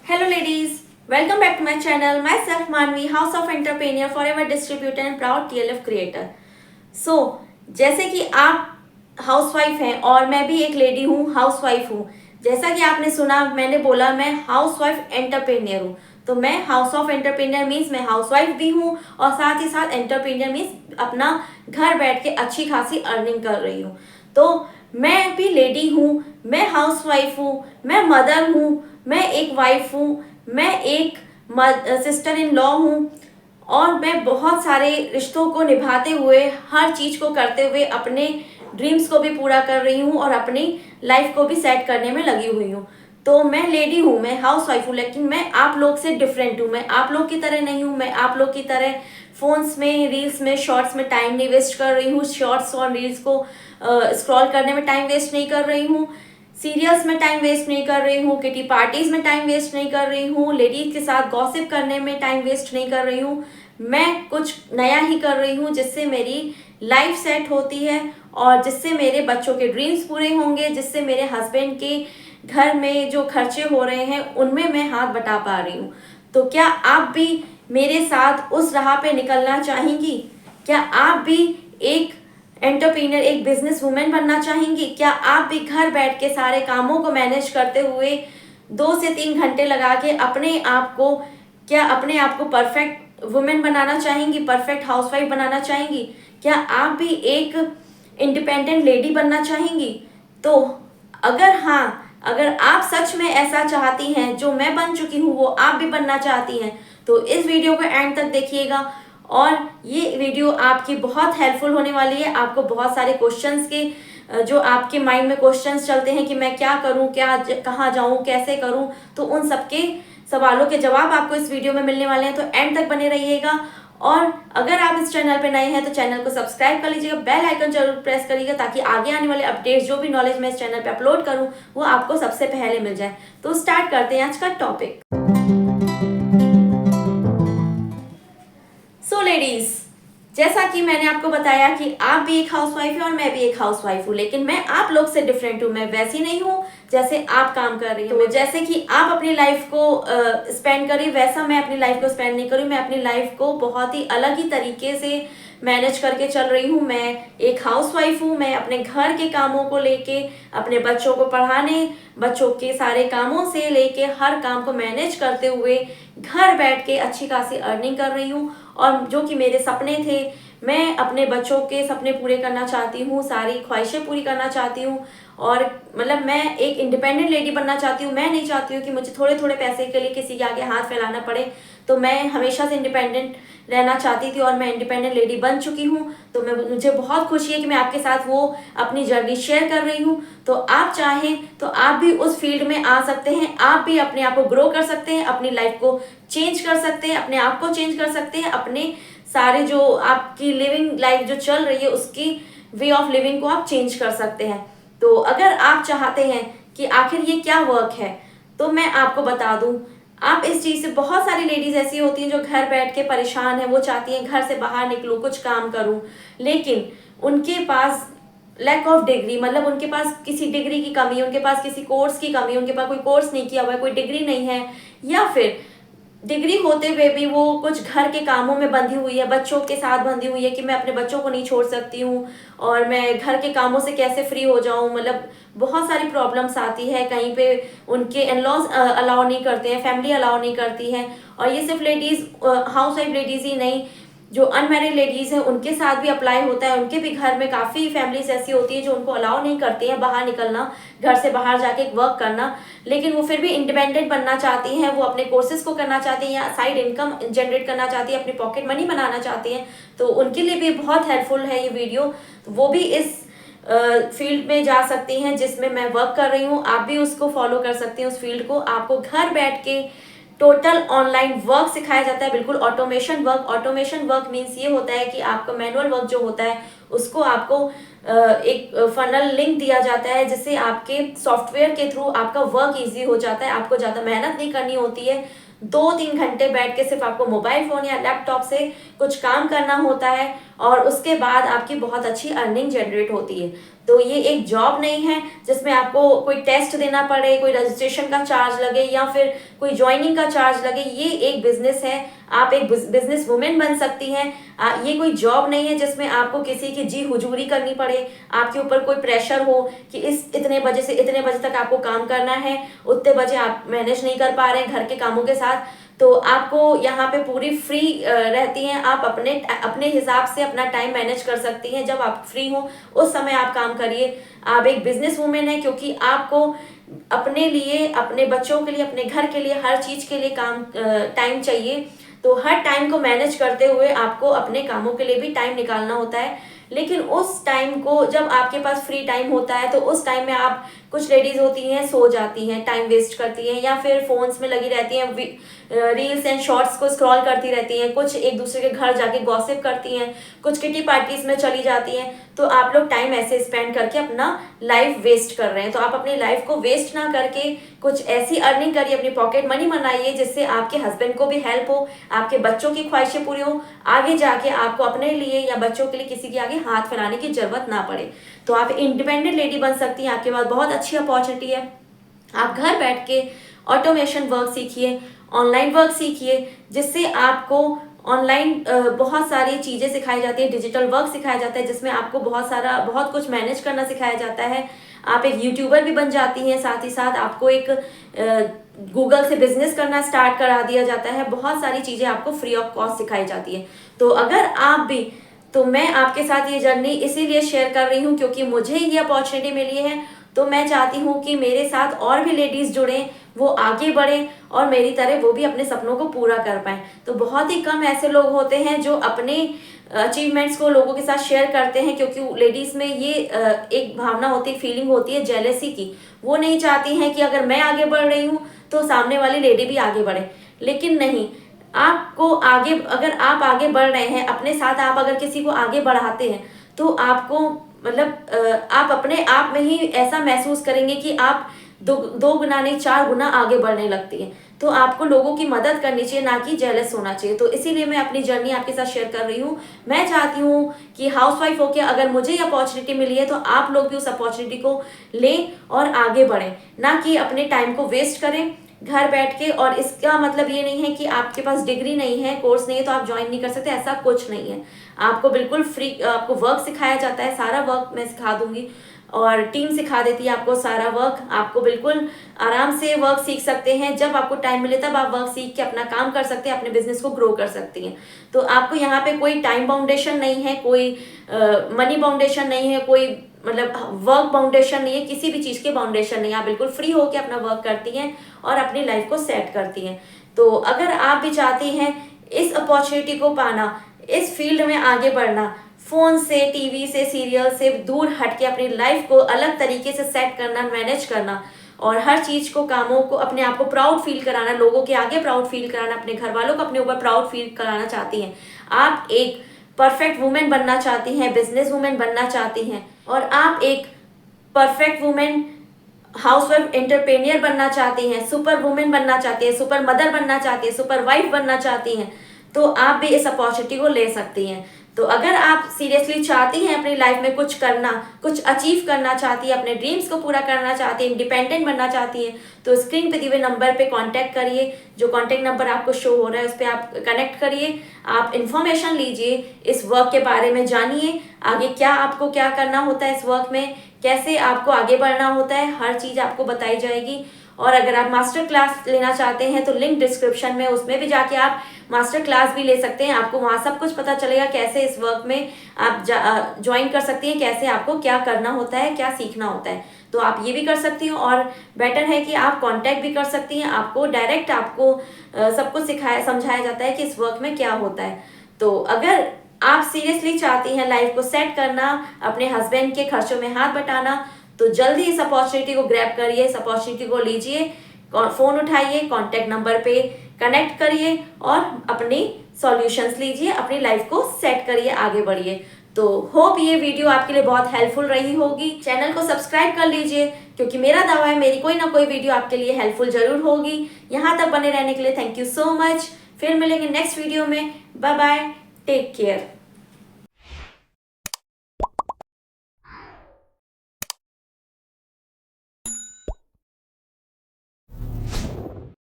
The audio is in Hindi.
Hello ladies, welcome back to my channel. Myself Manvi, House of Entrepreneur, Forever Distributor and proud TLF Creator. So, जैसे कि आप हाउसवाइफ हैं और मैं भी एक लेडी हूँ, हाउसवाइफ हूँ। जैसा कि आपने सुना, मैंने बोला मैं हाउसवाइफ एंटरप्रेन्योर हूँ। तो मैं हाउस ऑफ एंटरप्रेन्योर मीन्स मैं हाउसवाइफ भी हूँ और साथ ही साथ एंटरप्रेन्योर मीन्स अपना घर बैठ के अच्छी खासी अर्निंग कर रही हूँ। तो मैं भी लेडी हूँ, मैं हाउसवाइफ हूँ, मैं मदर हूँ, मैं एक वाइफ हूँ, मैं एक सिस्टर इन लॉ हूँ और मैं बहुत सारे रिश्तों को निभाते हुए, हर चीज़ को करते हुए अपने ड्रीम्स को भी पूरा कर रही हूँ और अपनी लाइफ को भी सेट करने में लगी हुई हूँ। तो मैं लेडी हूँ, मैं हाउस वाइफ हूँ, लेकिन मैं आप लोग से डिफरेंट हूँ। मैं आप लोग की तरह नहीं हूँ, मैं आप लोग की तरह फोन्स में, रील्स में, शॉर्ट्स में टाइम नहीं वेस्ट कर रही हूँ, शॉर्ट्स और रील्स को स्क्रॉल करने में टाइम वेस्ट नहीं कर रही हूँ, सीरियल्स में टाइम वेस्ट नहीं कर रही हूँ, किटी पार्टीज में टाइम वेस्ट नहीं कर रही हूँ, लेडीज के साथ गॉसिप करने में टाइम वेस्ट नहीं कर रही हूँ। मैं कुछ नया ही कर रही हूँ जिससे मेरी लाइफ सेट होती है और जिससे मेरे बच्चों के ड्रीम्स पूरे होंगे, जिससे मेरे हस्बैंड के घर में जो खर्चे हो रहे हैं उनमें मैं हाथ बटा पा रही हूँ। तो क्या आप भी मेरे साथ उस राह पे निकलना चाहेंगी? क्या आप भी एक एंटरप्रेन्योर, एक बिजनेस वुमेन बनना चाहेंगी? क्या आप भी घर बैठ के सारे कामों को मैनेज करते हुए 2 से 3 घंटे लगा के अपने आप को परफेक्ट वुमेन बनाना चाहेंगी, परफेक्ट हाउसवाइफ बनाना चाहेंगी? क्या आप भी एक इंडिपेंडेंट लेडी बनना चाहेंगी? तो अगर आप सच में ऐसा चाहती हैं, जो मैं बन चुकी हूँ वो आप भी बनना चाहती हैं, तो इस वीडियो को एंड तक देखिएगा और ये वीडियो आपकी बहुत हेल्पफुल होने वाली है। आपको बहुत सारे क्वेश्चंस के जो आपके माइंड में क्वेश्चंस चलते हैं कि मैं क्या करूं, कहाँ जाऊं, कैसे करूं, तो उन सबके सवालों के जवाब आपको इस वीडियो में मिलने वाले हैं। तो एंड तक बने रहिएगा और अगर आप इस चैनल पे नए हैं तो चैनल को सब्सक्राइब कर लीजिएगा, बेल आइकन जरूर प्रेस करिएगा ताकि आगे आने वाले अपडेट्स, जो भी नॉलेज मैं इस चैनल पे अपलोड करूं, वो आपको सबसे पहले मिल जाए। तो स्टार्ट करते हैं आज का टॉपिक। सो लेडीज, जैसा कि मैंने आपको बताया कि आप भी एक हाउसवाइफ है और मैं भी एक हाउसवाइफ हूँ, लेकिन मैं आप लोग से डिफरेंट हूँ। मैं वैसी नहीं हूँ जैसे आप काम कर रही हो। जैसे कि आप अपनी लाइफ को स्पेंड करी, वैसा मैं अपनी लाइफ को स्पेंड नहीं करूँ। मैं अपनी लाइफ को बहुत ही अलग ही तरीके से मैनेज करके चल रही हूँ। मैं एक हाउसवाइफ हूँ। मैं अपने घर के कामों को लेके, अपने बच्चों को पढ़ाने, बच्चों के सारे कामों से लेके हर काम को मैनेज करते हुए घर बैठ के अच्छी खासी अर्निंग कर रही हूँ। और जो कि मेरे सपने थे, मैं अपने बच्चों के सपने पूरे करना चाहती हूँ, सारी ख्वाहिशें पूरी करना चाहती हूँ और मतलब मैं एक इंडिपेंडेंट लेडी बनना चाहती हूँ। मैं नहीं चाहती हूँ कि मुझे थोड़े थोड़े पैसे के लिए किसी के आगे हाथ फैलाना पड़े। तो मैं हमेशा से इंडिपेंडेंट रहना चाहती थी और मैं इंडिपेंडेंट लेडी बन चुकी हूँ। तो मुझे बहुत खुशी है कि मैं आपके साथ वो अपनी जर्नी शेयर कर रही हूँ। तो आप चाहें तो आप भी उस फील्ड में आ सकते हैं। आप भी अपने आप को ग्रो कर सकते हैं, अपनी लाइफ को चेंज कर सकते हैं, अपने आप को चेंज कर सकते हैं, अपने सारे जो आपकी लिविंग लाइफ जो चल रही है उसकी वे ऑफ लिविंग को आप चेंज कर सकते हैं। तो अगर आप चाहते हैं कि आखिर ये क्या वर्क है, तो मैं आपको बता दूं, आप इस चीज़ से, बहुत सारी लेडीज ऐसी होती हैं जो घर बैठ के परेशान है, वो चाहती हैं घर से बाहर निकलूं, कुछ काम करूं, लेकिन उनके पास लैक ऑफ डिग्री, मतलब उनके पास किसी डिग्री की कमी, उनके पास किसी कोर्स की कमी, उनके पास कोई कोर्स नहीं किया हुआ है, कोई डिग्री नहीं है, या फिर डिग्री होते हुए भी वो कुछ घर के कामों में बंधी हुई है, बच्चों के साथ बंधी हुई है कि मैं अपने बच्चों को नहीं छोड़ सकती हूँ और मैं घर के कामों से कैसे फ्री हो जाऊँ। मतलब बहुत सारी प्रॉब्लम्स आती है, कहीं पे उनके इन-लॉज अलाउ नहीं करते हैं, फैमिली अलाउ नहीं करती है। और ये सिर्फ लेडीज़, हाउस वाइफ लेडीज़ ही नहीं, जो अनमैरिड लेडीज़ हैं उनके साथ भी अप्लाई होता है। उनके भी घर में काफ़ी फैमिलीज ऐसी होती हैं जो उनको अलाउ नहीं करती हैं बाहर निकलना, घर से बाहर जाके वर्क करना, लेकिन वो फिर भी इंडिपेंडेंट बनना चाहती हैं, वो अपने कोर्सेज को करना चाहती हैं या साइड इनकम जनरेट करना चाहती हैं, अपनी पॉकेट मनी बनाना चाहती हैं। तो उनके लिए भी बहुत हेल्पफुल है ये वीडियो। तो वो भी इस फील्ड में जा सकती हैं जिसमें मैं वर्क कर रही हूँ। आप भी उसको फॉलो कर सकती हैं, उस फील्ड को। आपको घर बैठ के टोटल ऑनलाइन वर्क सिखाया जाता है, बिल्कुल automation work. Automation work means ये होता है कि आपका मैनुअल वर्क जो होता है उसको आपको एक फनल लिंक दिया जाता है, जिससे आपके सॉफ्टवेयर के थ्रू आपका वर्क इजी हो जाता है। आपको ज़्यादा मेहनत नहीं करनी होती है। 2-3 घंटे बैठ के सिर्फ आपको मोबाइल फ़ोन या लैपटॉप से कुछ काम करना होता है और उसके बाद आपकी बहुत अच्छी अर्निंग जनरेट होती है। तो ये एक जॉब नहीं है जिसमें आपको कोई टेस्ट देना पड़े, कोई रजिस्ट्रेशन का चार्ज लगे या फिर कोई ज्वाइनिंग का चार्ज लगे। ये एक बिजनेस है, आप एक बिजनेस वुमेन बन सकती हैं। ये कोई जॉब नहीं है जिसमें आपको किसी की जी हुजूरी करनी पड़े, आपके ऊपर कोई प्रेशर हो कि इस इतने बजे से इतने बजे तक आपको काम करना है, उतने बजे आप मैनेज नहीं कर पा रहे हैं घर के कामों के साथ, तो आपको यहाँ पे पूरी फ्री रहती हैं। आप अपने हिसाब से अपना टाइम मैनेज कर सकती हैं। जब आप फ्री हो उस समय आप काम करिए। आप एक बिजनेस वूमेन है क्योंकि आपको अपने लिए, अपने बच्चों के लिए, अपने घर के लिए, हर चीज के लिए टाइम चाहिए। तो हर टाइम को मैनेज करते हुए आपको अपने कामों के लिए भी टाइम निकालना होता है। लेकिन उस टाइम को, जब आपके पास फ्री टाइम होता है, तो उस टाइम में आप, कुछ लेडीज होती हैं सो जाती हैं, टाइम वेस्ट करती हैं या फिर फोन्स में लगी रहती हैं, रील्स एंड शॉर्ट्स को स्क्रॉल करती रहती हैं, कुछ एक दूसरे के घर जाके गॉसिप करती हैं, कुछ किटी पार्टीज में चली जाती हैं। तो आप लोग टाइम ऐसे स्पेंड करके अपना लाइफ वेस्ट कर रहे हैं। तो आप अपनी लाइफ को वेस्ट ना करके कुछ ऐसी अर्निंग करिए, अपनी पॉकेट मनी बनाइए जिससे आपके हस्बैंड को भी हेल्प हो, आपके बच्चों की ख्वाहिशें पूरी हो, आगे जाके आपको अपने लिए या बच्चों के लिए किसी के आगे हाथ फैलाने की जरूरत ना पड़े। तो आप इंडिपेंडेंट लेडी बन सकती हैं। आपके पास बहुत अच्छी अपॉर्चुनिटी है। आप घर बैठ के ऑटोमेशन वर्क सीखिए, ऑनलाइन वर्क सीखिए, जिससे आपको ऑनलाइन बहुत सारी चीज़ें सिखाई जाती है, डिजिटल वर्क सिखाया जाता है जिसमें आपको बहुत कुछ मैनेज करना सिखाया जाता है। आप एक यूट्यूबर भी बन जाती हैं, साथ ही साथ आपको एक गूगल से बिजनेस करना स्टार्ट करा दिया जाता है। बहुत सारी चीज़ें आपको फ्री ऑफ कॉस्ट सिखाई जाती है। तो अगर आप भी, तो मैं आपके साथ ये जर्नी इसीलिए शेयर कर रही हूँ क्योंकि मुझे ये अपॉर्चुनिटी मिली है। तो मैं चाहती हूँ कि मेरे साथ और भी लेडीज जुड़ें, वो आगे बढ़ें और मेरी तरह वो भी अपने सपनों को पूरा कर पाएं। तो बहुत ही कम ऐसे लोग होते हैं जो अपने अचीवमेंट्स को लोगों के साथ शेयर करते हैं, क्योंकि लेडीज में ये एक भावना होती है, फीलिंग होती है जेलेसी की। वो नहीं चाहती हैं कि अगर मैं आगे बढ़ रही हूँ तो सामने वाली लेडी भी आगे बढ़े। लेकिन नहीं, आपको आगे, अगर आप आगे बढ़ रहे हैं अपने साथ, आप अगर किसी को आगे बढ़ाते हैं तो आपको मतलब आप अपने आप में ही ऐसा महसूस करेंगे कि आप दो गुना नहीं 4 गुना आगे बढ़ने लगती हैं। तो आपको लोगों की मदद करनी चाहिए, ना कि जेलस होना चाहिए। तो इसीलिए मैं अपनी जर्नी आपके साथ शेयर कर रही हूँ। मैं चाहती हूँ कि हाउसवाइफ होकर अगर मुझे ये अपॉर्चुनिटी मिली है तो आप लोग भी उस अपॉर्चुनिटी को लें और आगे बढ़ें, ना कि अपने टाइम को वेस्ट करें घर बैठ के। और इसका मतलब ये नहीं है कि आपके पास डिग्री नहीं है, कोर्स नहीं है तो आप ज्वाइन नहीं कर सकते, ऐसा कुछ नहीं है। आपको बिल्कुल फ्री आपको वर्क सिखाया जाता है, सारा वर्क मैं सिखा दूंगी और टीम सिखा देती है आपको सारा वर्क। आपको बिल्कुल आराम से वर्क सीख सकते हैं। जब आपको टाइम मिले तब आप वर्क सीख के अपना काम कर सकते हैं, अपने बिजनेस को ग्रो कर सकती हैं। तो आपको यहाँ पे कोई टाइम बाउंडेशन नहीं है, कोई मनी बाउंडेशन नहीं है, कोई मतलब वर्क बाउंडेशन नहीं है, किसी भी चीज़ के बाउंडेशन नहीं है। आप बिल्कुल फ्री होकर अपना वर्क करती हैं और अपनी लाइफ को सेट करती हैं। तो अगर आप भी चाहती हैं इस अपॉर्चुनिटी को पाना, इस फील्ड में आगे बढ़ना, फोन से, टीवी से, सीरियल से दूर हटके अपनी लाइफ को अलग तरीके से सेट करना, मैनेज करना और हर चीज को, कामों को, अपने आप को प्राउड फील कराना, लोगों के आगे प्राउड फील कराना, अपने घर वालों को अपने ऊपर प्राउड फील कराना चाहती हैं, आप एक परफेक्ट वुमेन बनना चाहती हैं, बिजनेस वुमेन बनना चाहती हैं और आप एक परफेक्ट वुमेन हाउसवाइफ एंटरप्रेन्योर बनना चाहती हैं, सुपर वुमेन बनना चाहती हैं, सुपर मदर बनना चाहती हैं, सुपर वाइफ बनना चाहती हैं, तो आप भी इस अपॉर्चुनिटी को ले सकती हैं। तो अगर आप सीरियसली चाहती हैं अपनी लाइफ में कुछ करना, कुछ अचीव करना चाहती हैं, अपने ड्रीम्स को पूरा करना चाहती हैं, इंडिपेंडेंट बनना चाहती हैं, तो स्क्रीन पे दिए हुए नंबर पे कांटेक्ट करिए। जो कांटेक्ट नंबर आपको शो हो रहा है उस पर आप कनेक्ट करिए, आप इन्फॉर्मेशन लीजिए, इस वर्क के बारे में जानिए, आगे क्या आपको क्या करना होता है, इस वर्क में कैसे आपको आगे बढ़ना होता है, हर चीज़ आपको बताई जाएगी। और अगर आप मास्टर क्लास लेना चाहते हैं तो लिंक डिस्क्रिप्शन में, उसमें भी जाके आप मास्टर क्लास भी ले सकते हैं। आपको वहाँ सब कुछ पता चलेगा कैसे इस वर्क में आप ज्वाइन कर सकती हैं, कैसे आपको क्या करना होता है, क्या सीखना होता है। तो आप ये भी कर सकती हैं और बेटर है कि आप कांटेक्ट भी कर सकती हैं। आपको डायरेक्ट आपको सब कुछ समझाया जाता है कि इस वर्क में क्या होता है। तो अगर आप सीरियसली चाहती हैं लाइफ को सेट करना, अपने हस्बैंड के खर्चों में हाथ बटाना, तो जल्दी इस अपॉर्चुनिटी को ग्रैब करिए, इस अपॉर्चुनिटी को लीजिए, फोन उठाइए, कांटेक्ट नंबर पे कनेक्ट करिए और अपनी सॉल्यूशंस लीजिए, अपनी लाइफ को सेट करिए, आगे बढ़िए। तो होप ये वीडियो आपके लिए बहुत हेल्पफुल रही होगी। चैनल को सब्सक्राइब कर लीजिए क्योंकि मेरा दावा है मेरी कोई ना कोई वीडियो आपके लिए हेल्पफुल जरूर होगी। यहाँ तक बने रहने के लिए थैंक यू सो मच। फिर मिलेंगे नेक्स्ट वीडियो में। Bye bye, take care.